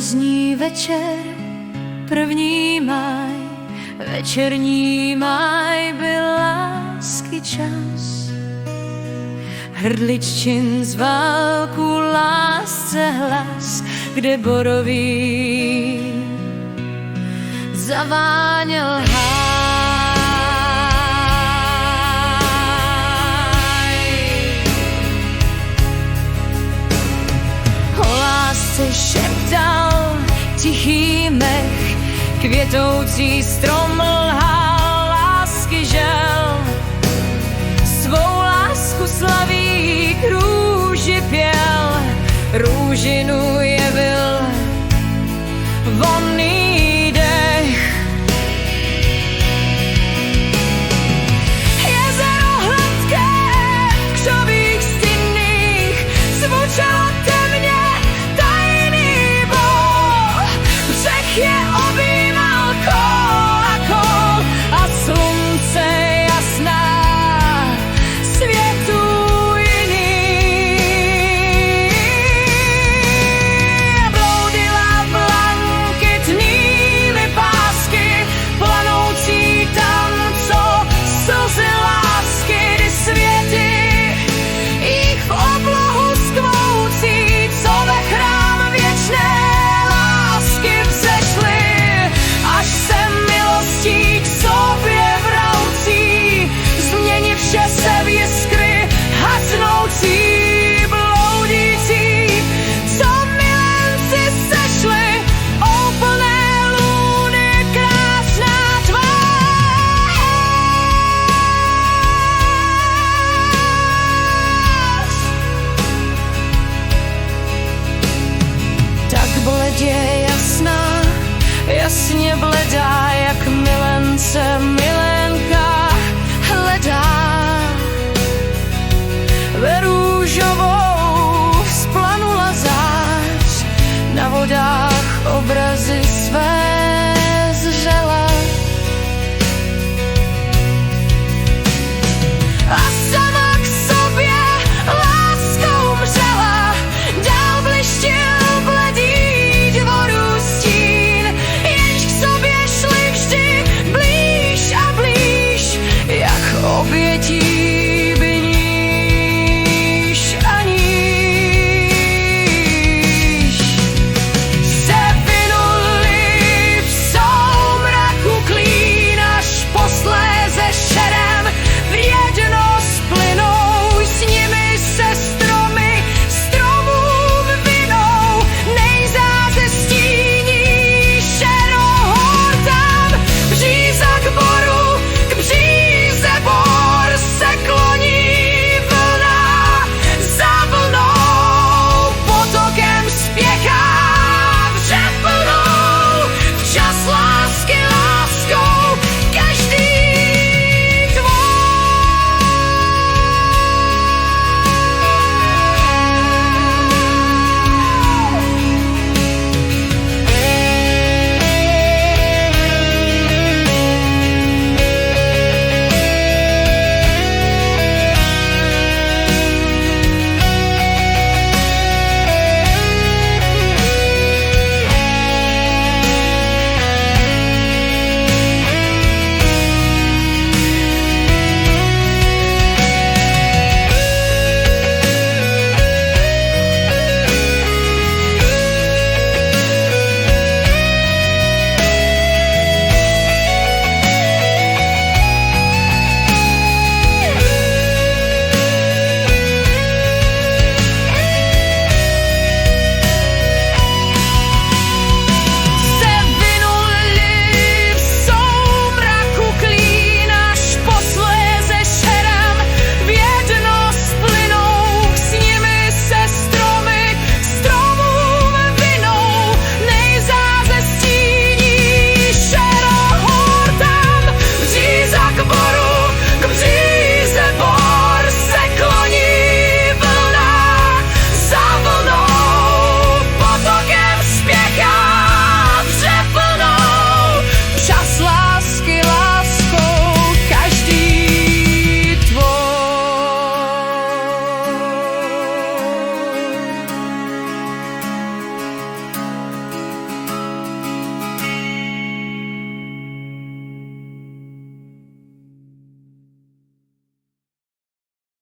Zní večer, první máj, večerní máj byl lásky čas. Hrdliččin zval ku lásce hlas, kde borový zaváněl háj. O lásce šeptal tichý mech, květoucí strom lhal lásky žel. Svou lásku slaví k růži pěl, růžinu jevil vonný dech. Jezero hladké, křovík stinných, zvučelo temně tajný boj. Břeh je objímal kol a kol a slunce jasná světu jiný. Bloudila blanketnými pásky, planoucí tam, co slzy lásky, kdy světy jich v oblohu skvoucí, co ve chrám věčné lásky vzešly, až se milostí k sobě vraucí, změní vše se v jiskry hasnoucí, bloudící, co milenci sešli, o plné lůny krásná tvář. Tak bledě jasná, jasně bledá, jak milence